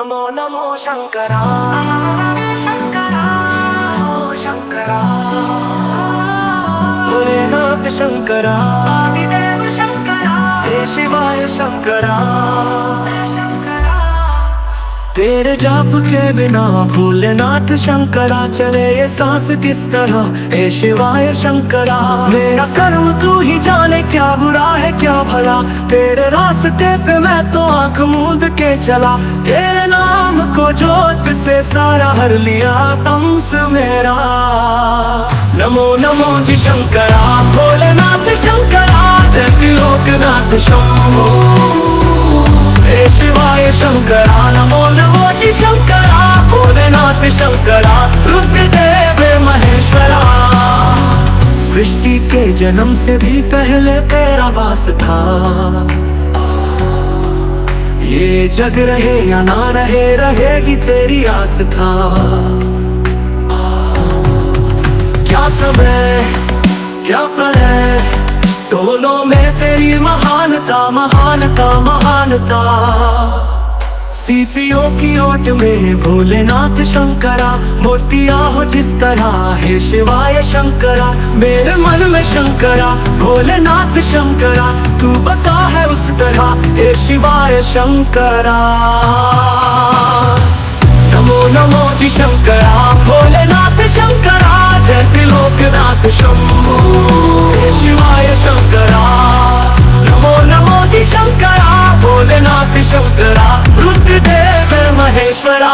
नमो नमो शंकरा शंकरा शंकरा भोलेनाथ शंकरा आदिदेव शंकरा हे शिवाय शंकरा। तेरे जाप के बिना भोलेनाथ शंकरा चले ये सांस किस तरह, हे शिवाय शंकरा। मेरा कर्म तू ही जाने, क्या बुरा है क्या भला, तेरे रास्ते पे मैं तो आंख मूंद के चला। तेरे नाम को जोत से सारा हर लिया तमस मेरा। नमो नमो जी शंकरा भोलेनाथ शंकरा, जय त्रिलोकनाथ शंभो हे शिवाय शंकरा। नमो नमो जी शंकरा भोलेनाथ शंकरा, रुद्रदेव महेश्वरा। सृष्टि के जन्म से भी पहले तेरा वास था, ये जग रहे या ना रहे रहेगी तेरी आस था। क्या समय क्या प्रलय, दोनों में तेरी महानता महानता महानता। सीपियों की ओट में भोलेनाथ शंकरा, मोतिया हो जिस तरह हे शिवाय शंकरा। मेरे मन में शंकरा भोलेनाथ शंकरा, तू बसा है उस तरह हे शिवाय शंकरा। नमो नमो जी शंकरा भोलेनाथ शंकरा, जय त्रिलोकनाथ शंभो हे शिवाय शंकरा। नमो नमो जी शंकरा भोलेनाथ शंकरा, रुद्रदेव महेश्वरा।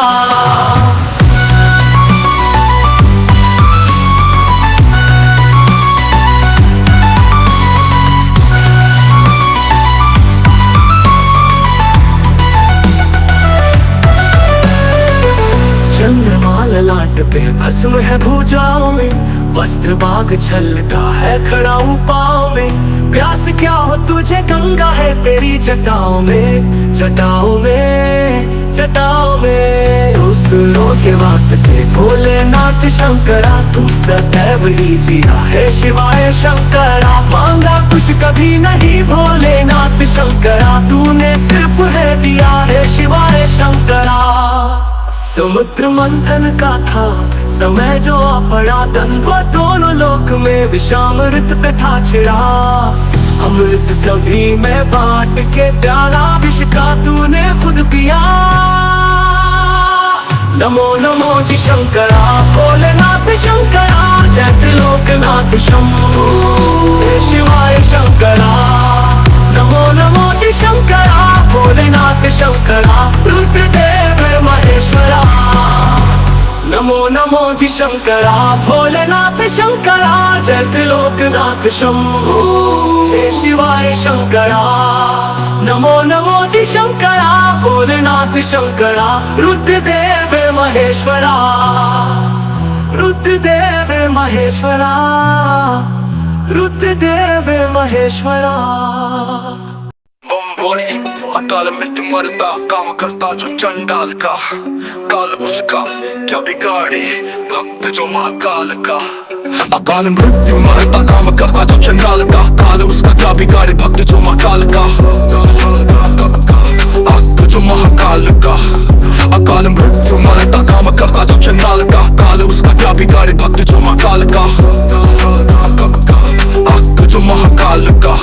चंद्रमा ललाट पे भस्म है भुजाओं में, वस्त्र बाग छलका है खड़ा हूँ पाँव में। प्यास क्या हो तुझे गंगा है तेरी जटाओं में, जटाओं में जटाओं में। दूसरों के वास्ते भोलेनाथ शंकरा, तू सदैव ही जिया है शिवाय शंकरा। मांगा कुछ कभी नहीं भोलेनाथ शंकरा, तूने सिर्फ है दिया है शिवाय शंकरा। समुद्र मंथन का था समय जो आ पड़ा, द्वंद्व दोनों लोक में विषामृत पे था छिड़ा। अमृत सभी में बांट के प्याला विष का तूने खुद पिया। नमो नमो जी शंकरा भोलेनाथ शंकरा, जय त्रिलोकनाथ शंभो हे शिवाय शंकरा। नमो नमो जी शंकरा भोलेनाथ शंकरा, रुद्रदेव महेश्वरा। नमो नमो जी शंकरा भोलेनाथ शंकरा, जय त्रिलोकनाथ शंभो हे शिवाय शंकरा। नमो नमो जी शंकरा भोलेनाथ शंकरा, रुद्रदेव महेश्वरा। रुद्रदेव महेश्वरा, रुद्रदेव महेश्वरा। बोले अकाल मृत्यु मरता, काम करता जो चंडाल का। काल उसका क्या बिगाड़े भक्त जो महाकाल का। अकाल मृत्यु मरता, काम करता जो चंडाल का। काल उसका क्या बिगाड़े भक्त जो महाकाल का। भक्त जो महाकाल का। अकाल मृत्यु मरता, काम करता जो चंडाल का। काल उसका क्या बिगाड़े भक्त जो महाकाल का। भक्त जो महाकाल का।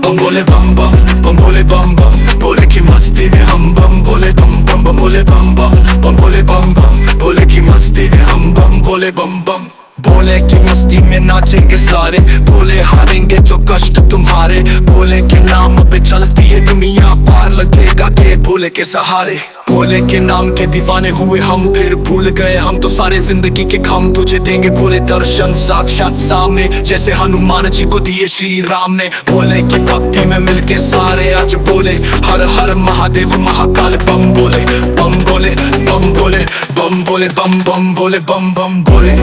बम बोले बम बम बम भोले बम बम, भोले की मस्ती में हम बम भोले बम बम बम भोले बम बम बम भोले बम बम, भोले की मस्ती में हम बम भोले बम बम। भोले की मस्ती में नाचेंगे सारे, भोले हारेंगे जो कष्ट तुम्हारे। भोले के नाम पे चलती है दुनिया, पार लगेगा के भोले के सहारे। भोले के नाम के दीवाने हुए हम, फिर भूल गए हम तो सारे जिंदगी के गम। तुझे देंगे भोले दर्शन साक्षात सामने, जैसे हनुमान जी को दिए श्री राम ने। भोले की भक्ति में मिलके सारे आज बोले, हर हर महादेव महाकाल बम बोले बम बोले बम बोले बम बोले बम बम बोले बम बम बोले।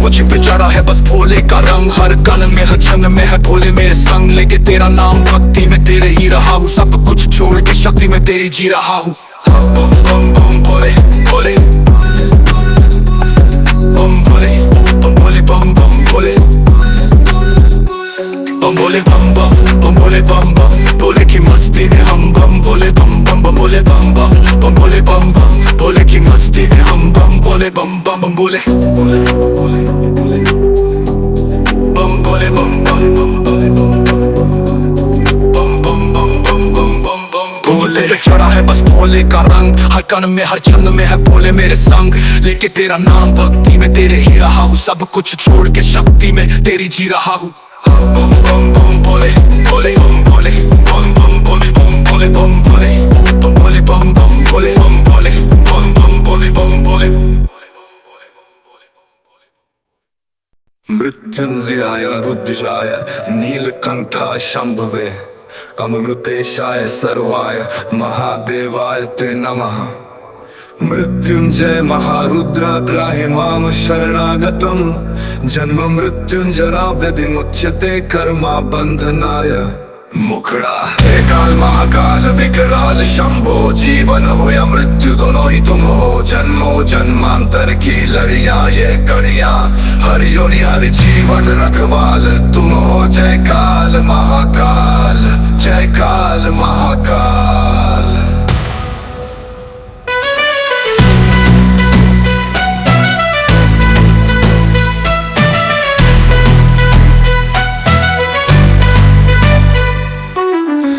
मुझ पे चढ़ा है बस भोले का रंग, हर कण में हर क्षण में है भोले मेरे संग। लेके तेरा नाम भक्ति में तेरे ही रहा हूँ, सब कुछ छोड़ के शक्ति में तेरी जी रहा हूँ। बम बम बम भोले भोले बम भोले बम भोले बम बम भोले। भोले बम बम भोले बम बम भोले की मस्ती में हम बम भोले बम बम भोले बम बम भोले बम बम भोले की मस्ती में हम बम भोले बम बम भोले बम भोले बम बम भोले पे चढ़ा है बस भोले का रंग, हर कण में हर छंद में है भोले मेरे संग। लेके तेरा नाम भक्ति में तेरे ही रहा हूँ, सब कुछ छोड़ के शक्ति में तेरी जी रहा हूँ। बम बम बम भोले भोले बम भोले बम बम भोले बम भोले बम भोले बम भोले बम बम भोले बम भोले बम बम भोले बम भोले। मृत्युंजयाय रुद्राय नीलकंठाय शंभवे अमृतेशाय सर्वाय महादेवाय ते नमः। मृत्युंजय महारुद्र ग्राहि माम शरणागतम् जन्म मृत्युंजरा विमुच्यते कर्मा बंधनाय। मुखड़ा हे काल महाकाल विकराल शंभो, जीवन हो या मृत्यु दोनों ही तुम हो। जन्मों जन्मांतर की लड़ियां ये कड़ियां, हर योनि हर जीवन रखवाल तुम हो। जय काल महाकाल जय काल महाकाल।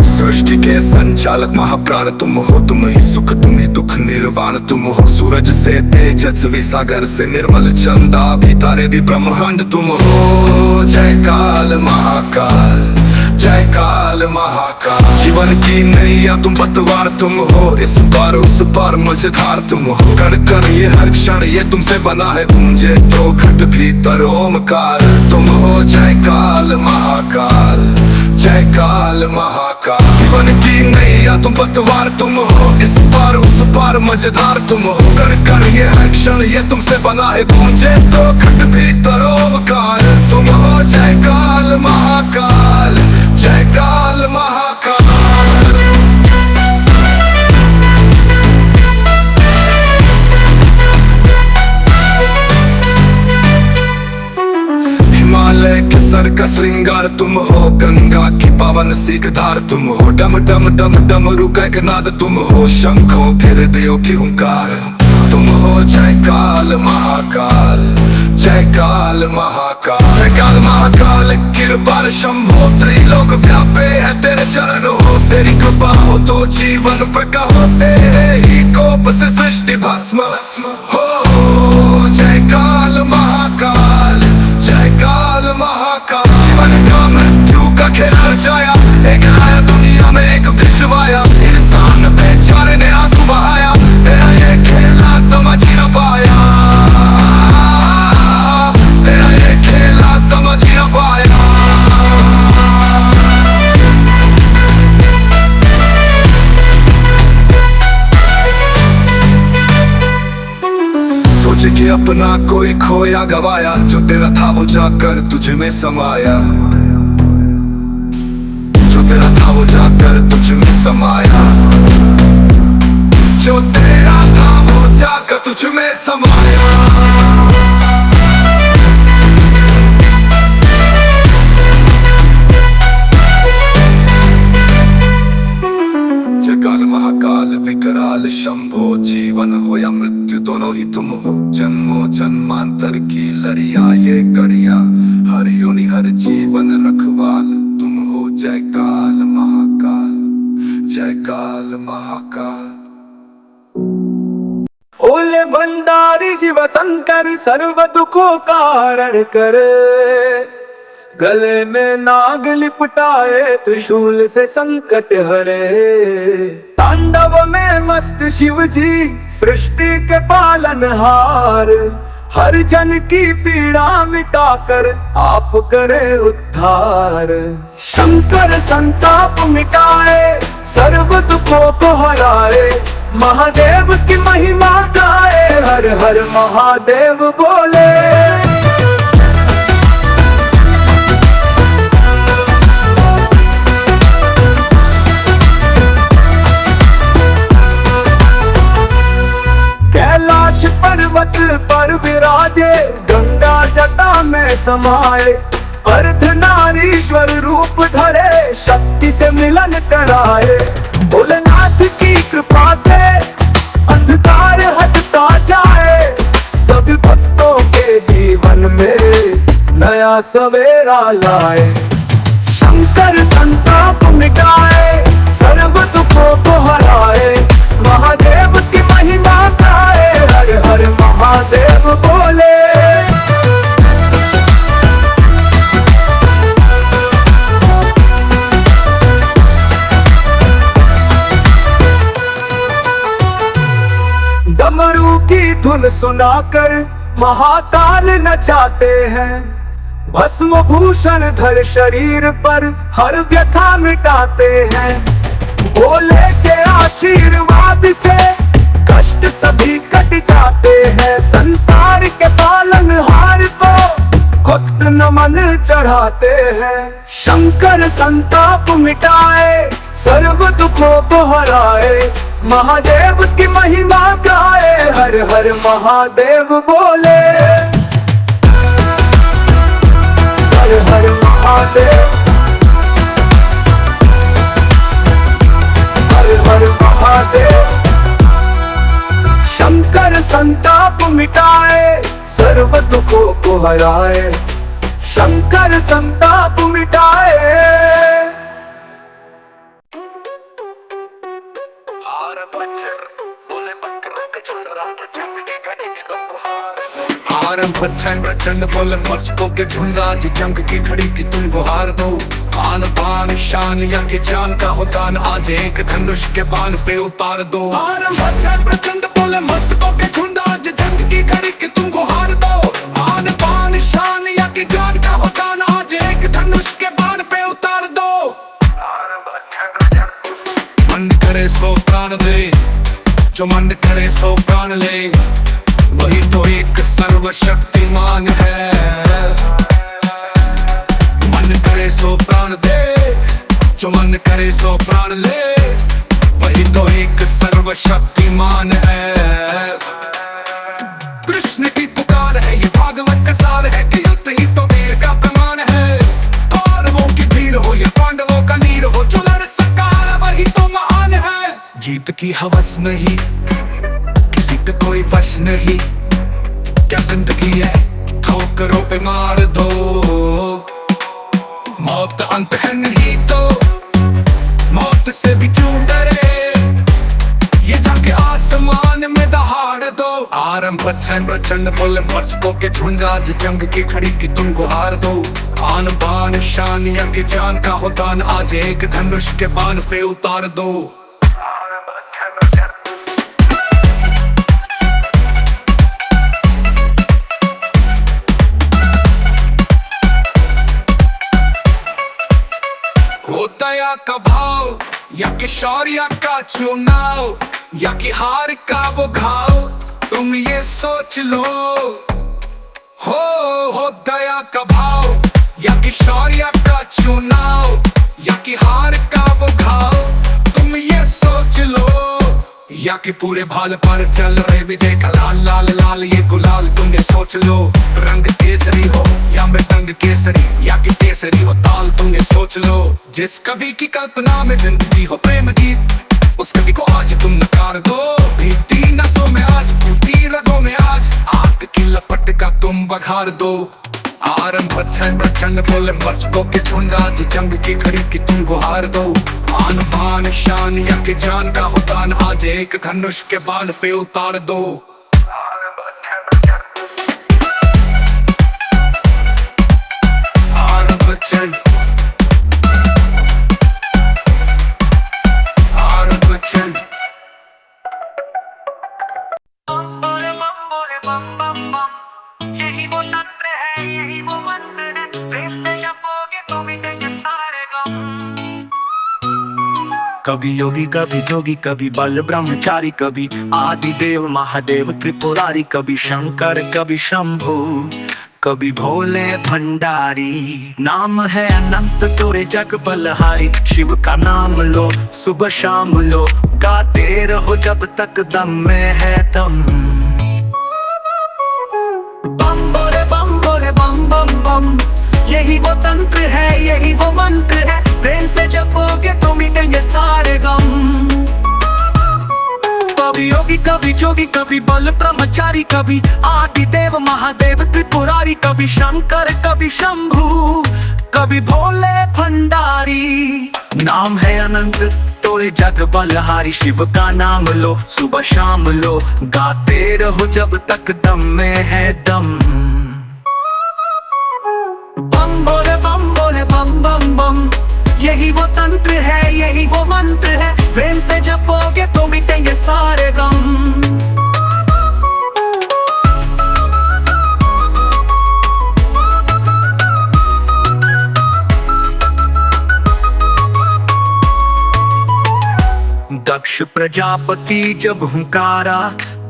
सृष्टि के संचालक महाप्राण तुम हो, तुम ही सुख तुम ही दुख निर्वाण तुम हो। सूरज से तेजस्वी सागर से निर्मल चंदा भी तारे भी ब्रह्मांड तुम हो। जय काल महाकाल जय काल महाकाल। जीवन की नैया तुम पतवार तुम हो, इस पार उस पार मझधार तुम हो। कण कण ये हर क्षण ये तुमसे बना है, गूंजे तो घट भीतर ओमकार तुम हो। जय काल महाकाल जय काल महाकाल। जीवन की नैया तुम पतवार तुम हो, इस पार उस पार मझधार तुम हो। कण कण ये हर क्षण ये तुमसे बना है, गूंजे तो घट भीतर ओमकार तुम हो। जय काल महाकाल जय काल महाकाल। हिमालय के सर का श्रृंगार तुम हो, गंगा की पावन सीख धार तुम हो। डम डम डम डमरू का नाद तुम हो, शंखों फिर देव की हुंकार तुम हो। जय काल महाकाल जय काल महाकाल। जय काल महाकाल कृपाल शंभो, त्रिलोक व्यापे है तेरे चरण हो। तेरी कृपा हो तो जीवन प्रका हो, तेरे ही कोप से सृष्टि भस्म हो। जय काल महाकाल जय काल महाकाल। जीवन का मृत्यु का खेल रचाया, एक आया दुनिया में एक भिजवाया। इंसान बेचारे ने आंसू बहाया, तेरा ये खेला समझ ही न पाया। तेरा ये खेला समझ ही न पाया। सोचे कि अपना कोई खोया गवाया, जो तेरा था वो जाकर तुझ में समाया। जो तेरा था वो जाकर तुझ में समाया। जो तेरा था वो जाकर तुझ में समाया। जय काल महाकाल विकराल शंभो, जीवन हो या मृत्यु दोनों ही तुम हो। जन्मों जन्मांतर की लड़ियां ये कड़ियां, हर योनि हर जीवन रखवाल तुम हो। जय काल महाकाल जय काल महाकाल। ओले भंडारी शिव शंकर सर्व दुखों का हरण करे। गले में नाग लिपटाए त्रिशूल से संकट हरे। तांडव में मस्त शिव जी सृष्टि के पालनहार, हर जन की पीड़ा मिटाकर आप करे उद्धार। शंकर संताप मिटाए सर्व दुखों को हराए, महादेव की महिमा गाए हर हर महादेव बोले। कैलाश पर्वत पर विराजे, गंगा जटा में समाये। अर्धनारीश्वर रूप धरे शक्ति से मिलन कराए। भोलेनाथ की कृपा से अंधकार हटता जाए, सभी भक्तों के जीवन में नया सवेरा लाए। शंकर संताप मिटाए, सर्व दुखों को हराए, महादेव की महिमा गाए, हर हर महादेव बोले। डमरू की धुन सुनाकर महाकाल नचाते हैं, भस्म भूषण धर शरीर पर हर व्यथा मिटाते हैं। भोले के आशीर्वाद से कष्ट सभी कट जाते हैं, संसार के पालनहार को भक्त नमन चढ़ाते हैं। शंकर संताप मिटाए, सर्व दुखों को हराए, महादेव की महिमा गाए, हर हर महादेव बोले। हर हर महादेव, हर हर महादेव। शंकर संताप मिटाए, सर्व दुखों को हराए, शंकर संताप मिटाए। आरंभ प्रचंड बोले मस्तकों के झुंड, आज जंग की घड़ी की तुम गुहार दो। आन बान शान या के जान का हो दान, आज एक धनुष के बाण पे उतार दो। आरंभ प्रचंड बोले मस्तकों के झुंड, आज जंग की घड़ी की तुम गुहार दो। आन बान शान या के जान का हो दान, आज एक धनुष के बाण पे उतार दो। मन करे सो प्राण दे, जो मन करे सो प्राण ले, वही तो एक सर्वशक्तिमान है। मन करे सो प्राण दे, जो मन करे सो प्राण ले, वही तो एक सर्वशक्तिमान है। कृष्ण की पुकार है, ये भागवत का सार है कि युद्ध ही तो वीर का प्रमाण है। कौरवों की भीड़ हो या पांडवों का नीर हो, जो लड़ सका वही तो महान है। जीत की हवस नहीं, किसी पे कोई वश नहीं, क्या जिंदगी है ठोकरों पे मार दो। मौत अंत है नहीं तो मौत से भी क्यों डरे, ये जाके आसमान में दहाड़ दो। आरंभ प्रचंड बोले मस्तकों के झुंड, आज जंग की खड़ी की तुम गुहार दो। आन बान शान या के जान का हो दान, आज एक धनुष के बाण पे उतार दो। हो दया का भाव या कि शौर्य का चुनाव, या कि हार का वो घाव, तुम ये सोच लो। हो दया का भाव या कि शौर्य का चुनाव, या कि हार का वो घाव, तुम ये सोच लो। या कि पूरे भाल पर चल रहे विजय का लाल लाल लाल ये गुलाल, तुम ये सोच लो। रंग केसरी हो या मृदंग केसरी, या कि केसरी हो ताल, तुम ये सोच लो। जिस कवि की कल्पना में जिंदगी हो प्रेम गीत, उस कवि को आज तुम नकार दो। भीगती नसों में आज, फूटी रगों में आज, आग की लपट का तुम बघार दो। आरंभ प्रचंड बोले मस्तकों के झुंड, आज जंग की घड़ी की तुम गुहार दो। आन बान शान या के जान का हो दान, आज एक धनुष के बाण पे उतार दो। आरंभ प्रचंड यही वो तंत्र है, यही वो मंत्र है, प्रेम से जपोगे तो मिटेंगे सारे गम। कभी योगी कभी जोगी, कभी बल ब्रह्मचारी, कभी आदि देव महादेव त्रिपुरारी, कभी शंकर कभी शंभु, कभी भोले भंडारी। नाम है अनंत तोरे जग बलहारी, शिव का नाम लो सुबह शाम लो, गाते रहो जब तक दम में है दम। बम बोले बम बोले बम बम बम, यही यही वो तंत्र है, यही वो मंत्र है, प्रेम से जपोगे तो मिटेंगे सारे गम। कभी योगी कभी जोगी, कभी बल ब्रह्मचारी, कभी आदि देव महादेव त्रिपुरारी, कभी शंकर कभी शंभू, कभी भोले भंडारी। नाम है अनंत तोरे जग बलहारी, शिव का नाम लो सुबह शाम लो, गाते रहो जब तक दम में है दम। बम बोले बम बोले बम बम बम, यही वो तंत्र है, यही वो मंत्र है, प्रेम से जपोगे तो मिटेंगे सारे गम। दक्ष प्रजापति जब हुंकारा,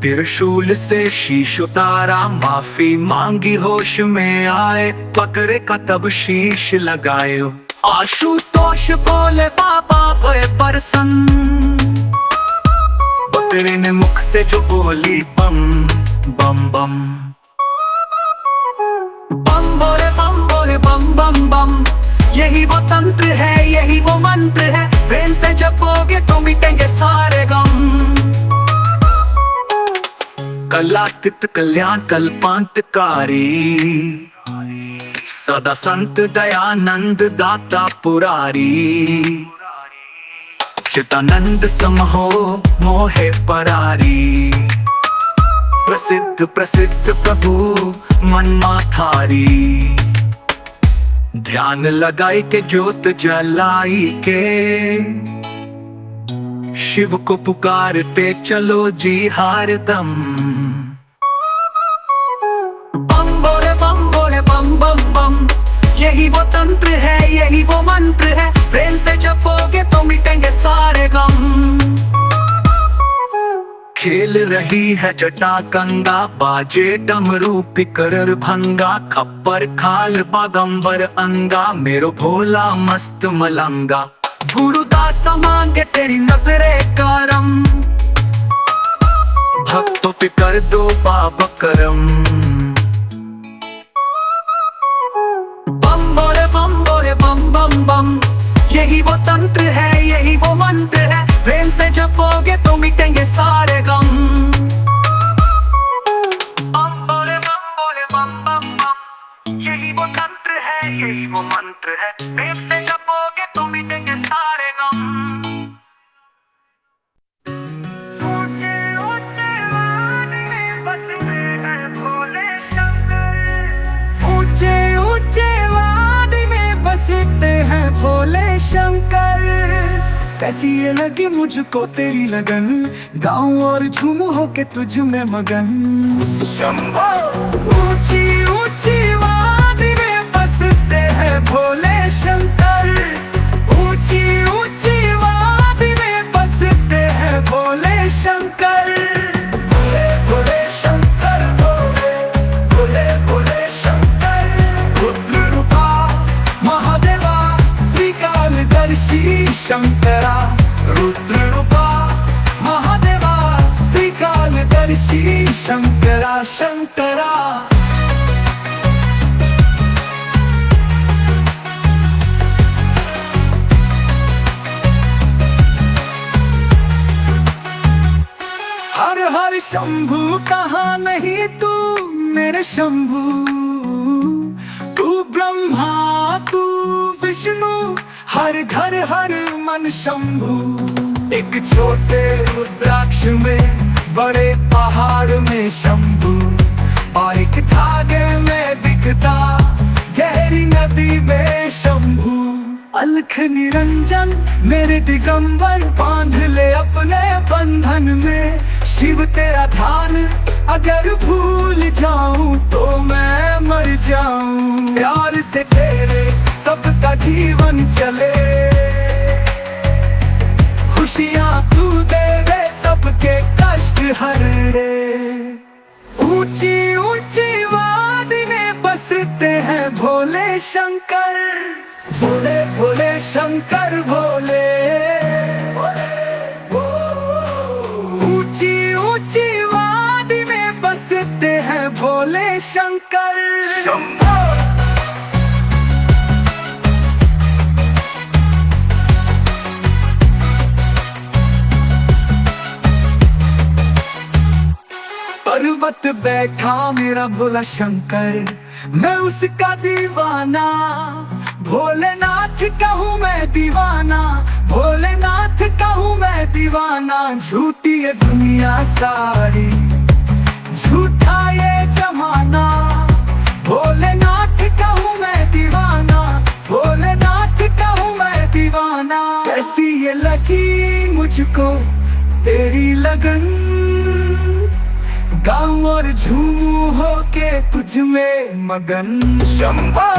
त्रिशूल से शीश उतारा, माफी मांगी होश में आए, पकड़े का तब शीश लगाए। आशुतोष बोले बाबा भय प्रसन्न, बकरे ने मुख से जो बोली बम बम बम। बम बोले बम बोले बम बम बम, यही वो तंत्र है, यही वो मंत्र है, प्रेम से जपोगे तो मिटेंगे सारे गम। कलातीत कल्याण कल्पांतकारी, सदा संत दयानंद दाता पुरारी, चितानंद समहो मोहे परारी। प्रसिद्ध प्रसिद्ध प्रभु मन माथारी, ध्यान लगाई के ज्योत जलाई के, शिव को पुकारते चलो जी हर दम। बम बोले बम बोले बम बम बम, यही वो तंत्र है, यही वो मंत्र है, प्रेम से जपोगे तो मिटेंगे सारे गम। खेल रही है जटा गंगा, बाजे डमरू पिकर भंगा, खप्पर खाल बागंबर अंगा, मेरो भोला मस्त मलंगा। गुरुदास मांगे तेरी नजरे करम, भक्तों पे कर दो बाबा करम। बम बोले बम बोले बम बम बम, यही वो तंत्र है, यही वो मंत्र है, प्रेम से जपोगे तो मिटेंगे सारे गम। बम बोले बम बम बम, यही वो तंत्र है, यही वो मंत्र है, प्रेम से जपोगे तो मिटेंगे सारे गम। ऊंचे ऊंचे वाद में बसते हैं भोले शंकर, ऊंचे ऊंचे वाद में बसते हैं भोले शंकर। कैसी ये लगी मुझको तेरी लगन, गाँव और झूम हो के तुझ में मगन। शंभो ऊंची ऊंची वाद में बसते हैं भोले शंकर, ऊंची ऊंची वाद में बसते हैं भोले शंकर। भोले भोले शंकर भोले, भोले भोले शंकर। रुद्र रूपा महादेवा त्रिकालदर्शी शंकरा, रुद्र रूपा महादेवा त्रिकालदर्शी शंकरा शंकरा। हर हर शंभू कहाँ नहीं तू मेरे शंभू, तू ब्रह्मा तू विष्णु, हर घर हर मन शंभू। एक छोटे रुद्राक्ष में बड़े पहाड़ में शंभू, और एक धागे में दिखता गहरी नदी में शंभू। अलख निरंजन मेरे दिगंबर, बांध ले अपने बंधन में। शिव तेरा ध्यान अगर भूल जाऊं तो मैं मर जाऊं। प्यार से तेरे सबका जीवन चले, खुशियां तू दे रे सबके कष्ट हर रे। ऊंची ऊंची वाद में बसते हैं भोले शंकर, भोले भोले शंकर भोले। ऊंची ऊंची वाद में बसते हैं भोले शंकर। शंभो दंडवत बैठा मेरा भोला शंकर, मैं उसका दीवाना। भोलेनाथ का हूँ मैं दीवाना, भोलेनाथ का हूँ मैं दीवाना। झूठी है दुनिया सारी, झूठा ये जमाना। भोलेनाथ का हूँ मैं दीवाना, भोलेनाथ का हूँ मैं दीवाना। कैसी ये लगी मुझको तेरी लगन, गाऊं और झूमूं होके तुझ में मगन। शंभो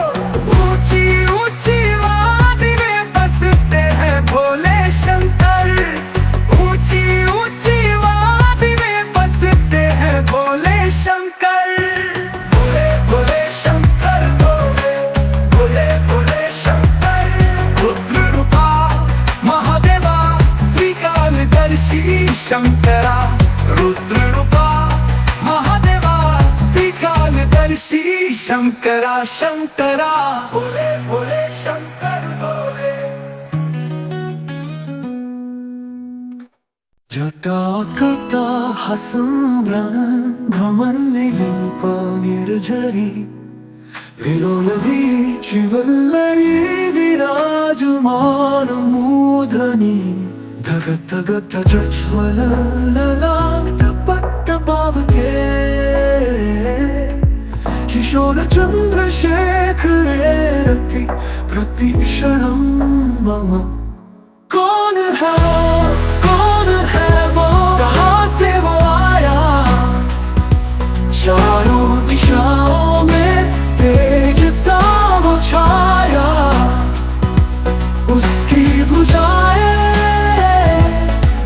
ऊंची ऊंची वादी में बसते हैं भोले शंकर, ऊंची ऊंची वादी में बसते हैं भोले शंकर। भोले भोले शंकर, भोले भोले भोले शंकर। रुद्र रूपा महादेवा त्रिकालदर्शी शंकरा, रुद्र रूपा महादेवा त्रिकालदर्शी शंकरा शंकरा। भोले भोले शंकर भोले। जटाकटा हसुम्रं भ्रमन्निलिम्पनिर्झरी, विलोलवीचि वल्लरी विराजमानमूर्धनि। धगधगत प्रज्वल ललाटपट्टपावके, किशोर चंद्रशेखरे रति प्रतिक्षणं मम। कौन है वो, कहाँ से वो आया? चारों दिशाओं में तेज सा वो छाया, उसकी भुजाएं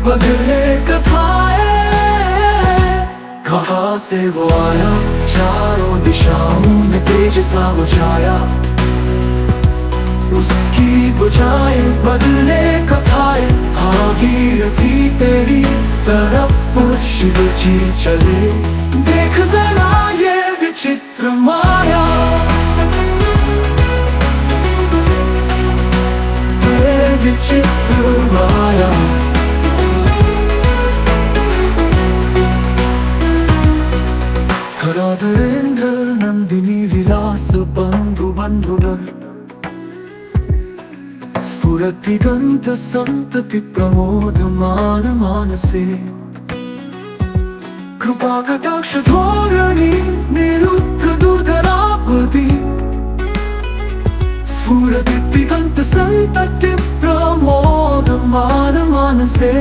बदले कथाएं। कहाँ से वो आया? चारों दिशाओं में तेज सा वो छाया, उसकी बुझाएं बदले कथाएं। भागीरथी तेरी तरफ शिव जी चले, देख जरा ये विचित्र माया, ये विचित्र माया। धराधरेन्द्र नंदिनी विलास बंधु बंधुधर, स्फुरति गंध संतति प्रमोदमान मानसे। कृपा कटाक्ष धोरणी निरुद्ध दुर्धरापति, स्फुरति दिगंत संतति प्रमोदमान मानसे।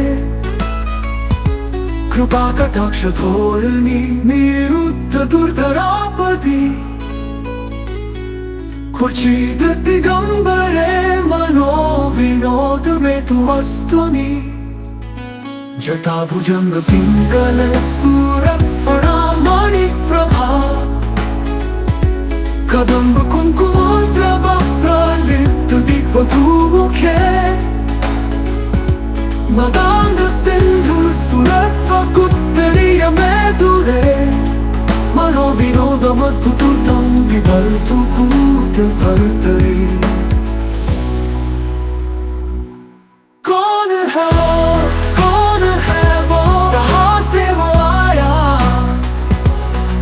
कृपा कटाक्ष धोरणी निरुद्ध दुर्धरापति, क्वचिद् दिगंबरे मनो विनोद में तु वस्तुनि। जटाभुजंग पिंगल स्फुरत् फणामणि प्रभा, कदम्ब कुंकुमोद्रव प्रलिप्त दिग्वधूमुखे। मदान्ध सिन्धु स्फुरत् वकुत्तरीय मेदुरे, मनोविनोदमद्भुतं बिभर्तु भूतभर्तरे। कौन है वो, कहाँ से वो आया?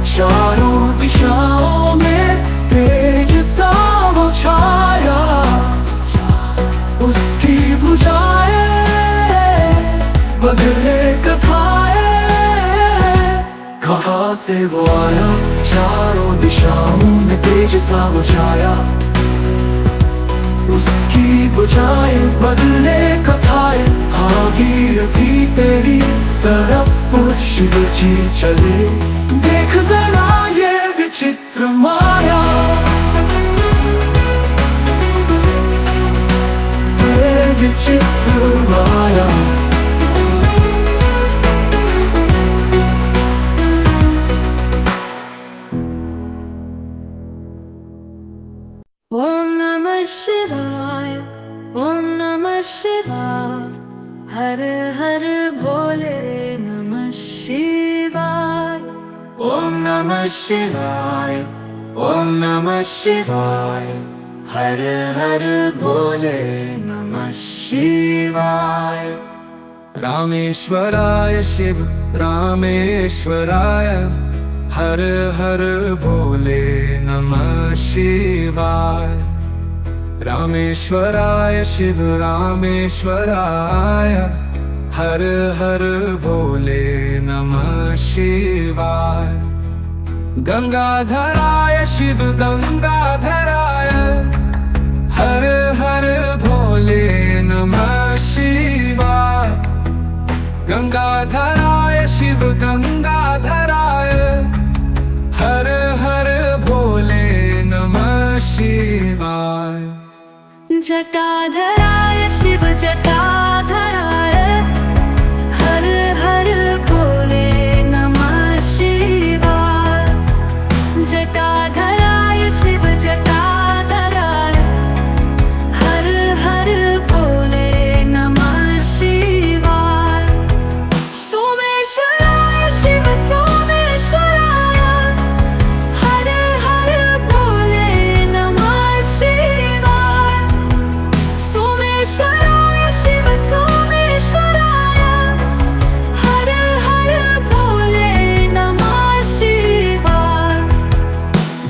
चारों दिशाओं में तेज सा वो छाया, उसकी भुजाएं बदले कथाएं। कहाँ से वो आया? चारों दिशाओं में तेज सा वो छाया, उसकी बुझाएं बदले कथाएं। भागीरथी तेरी तरफ शिव जी चले, देख जरा ये विचित्र माया, ये विचित्र माया। ओम नमः शिवाय, ओम नमः शिवाय, हर हर भोले नमः शिवाय। ओम नमः शिवाय, ओम नमः शिवाय, हर हर भोले नमः शिवाय। रामेश्वराय शिव रामेश्वराय, हर हर भोले नमः शिवाय। रामेश्वराय शिव रामेश्वराय, हर हर भोले नमः शिवाय। गंगाधराय शिव गंगाधराय, हर हर भोले नमः शिवाय। गंगाधराय शिव गंगाधराय, हर हर भोले नमः शिवाय। जटाधराय शिव जटाधराय, हर हर भोले नमः शिवाय। जटाधराय शिव जटाधराय, हर हर भोले नमः शिवाय। सोमेश्वराय शिव सोमेश्वराय, हर हर भोले नमः शिवाय। सोमेश्वराय शिव सोमेश्वराय, हर हर भोले नमः शिवाय।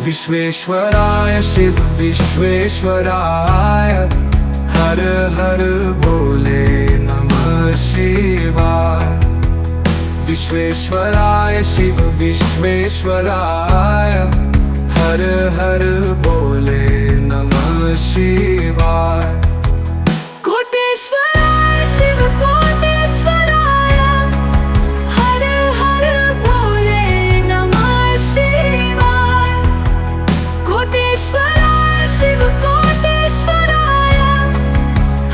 विश्वेश्वराय शिव विश्वेश्वराय, हर हर भोले नमः शिवाय। विश्वेश्वराय शिव विश्वेश्वराय, हर हर भोले नमः शिवाय। कोटेश्वराय शिव कोटेश्वराय, हर हर भोले नमः शिवाय। कोटेश्वराय शिव कोटेश्वराय,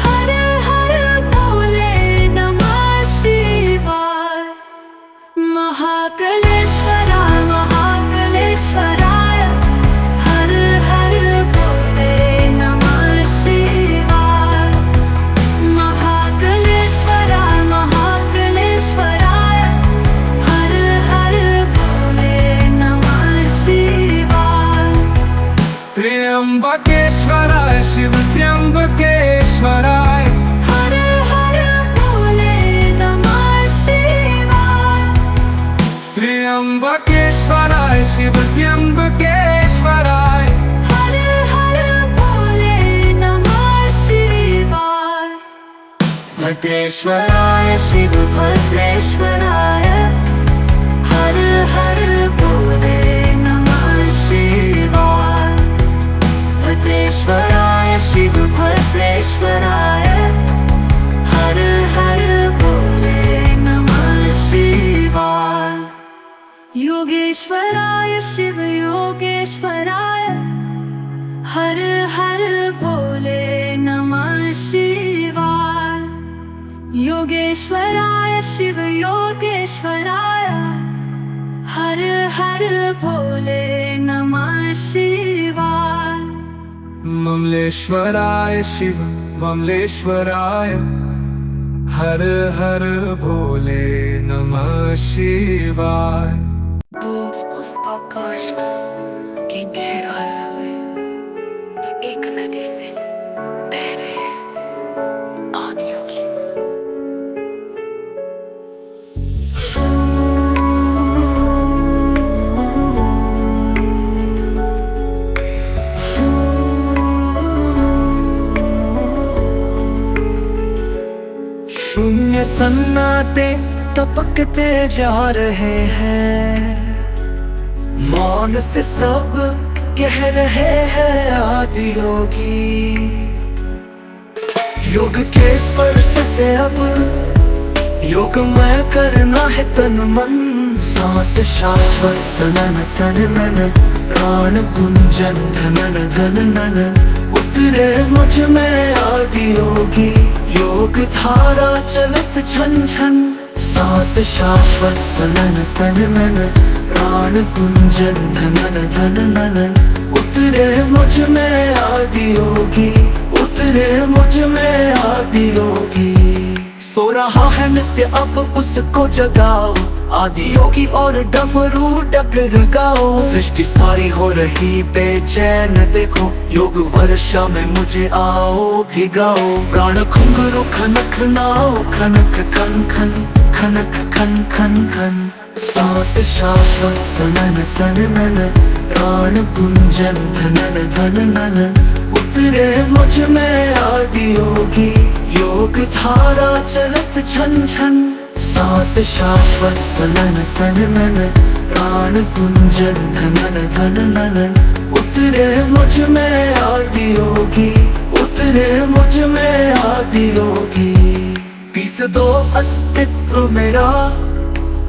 हर हर भोले नमः शिवाय। महाकालेश्वराय महाकालेश्वराय, हर हर भोले नमः शिवाय। महाकालेश्वराय महाकालेश्वराय, हर हर भोले नमः शिवाय। त्र्यंबकेश्वराय शिव त्र्यंबकेश्वराय, हर हर भोले नमः शिवाय। त्र्यंबकेश्वराय शिव त्र्यंबकेश्वराय, हर हर भोले नमः शिवाय। भद्रेश्वराय शिव भद्रेश्वराय, हर हर भोले नमः शिवाय। भद्रेश्वराय शिव भद्रेश्वराय, हर हर भोले नमः शिवाय। योगेश्वराय शिव योगेश्वराय, हर हर भोले नमः शिवाय। योगेश्वराय शिव योगेश्वराय, हर हर भोले नमः शिवाय। ममलेश्वराय शिव ममलेश्वराय, हर हर भोले नमः शिवाय। दूर उस आकाश की गहराई में एक नदी से बह रहे आदियों की। शून्य सन्नाटे टपकते जा रहे हैं, मौन से सब कह रहे हैं आदि योगी। योग के स्पर्श से अब योगमय करना है तन मन। सांस शाश्वत सनन सनन, प्राण गुंजन धनन धनन। उतरे मुझ में आदि योगी, योग धारा चलत छन छन। सांस शाश्वत सनन सनन, प्राण गुंजन धनन धनन। उतरे मुझ में आदि योगी, उतरे मुझ में आदि योगी। सो रहा है नित्य अब उसको जगाओ, आदि योगी और डमरू डगर गाओ। सृष्टि सारी हो रही बेचैन देखो, योग वर्षा में मुझे आओ भिगाओ। प्राण घुंघरू खनक नाओ, खनक खन खन खनक खन खन खन। सांस शाश्वत सनन सनन प्राण गुंजन धनन धनन उतरे मुझ में आदि योगी योग धारा चलत छन छन सांस शाश्वत सनन सनन प्राण गुंजन धनन धनन उतरे मुझ में आदि योगी उतरे मुझ में आदि योगी पीस दो अस्तित्व मेरा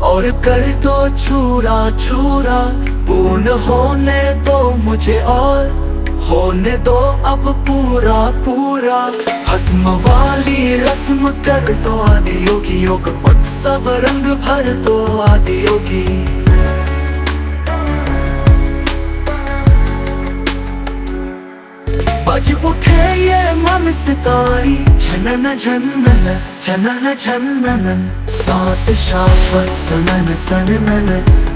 और कर दो चूरा चूरा पूर्ण होने दो मुझे और होने दो अब पूरा पूरा भस्म वाली रस्म कर दो आदि योगी योग उत्सव रंग भर दो आदि योगी बज उठे ये मन सितारी झनन झनन झनन झनन सांस शाश्वत सनन सनन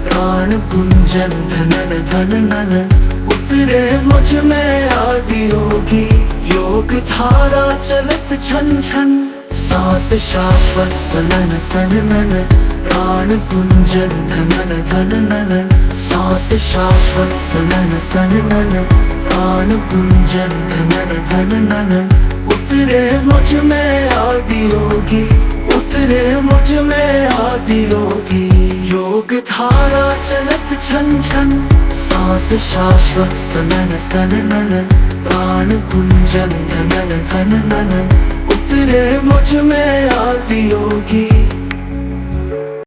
प्राण गुंजन धनन धनन उतरे मुझ में आदि योगी योग धारा चलत छन छन सांस शाश्वत सनन सनन प्राण गुंजन धनन धनन सांस शाश्वत सनन सनन प्राण गुंजन धनन धनन उतरे मुझ में आदि योगी उतरे मुझ में आदि योगी योग धारा चलत छन छन सांस शाश्वत सनन सनन प्राण गुंजन धनन धनन उतरे मुझ में आदि योगी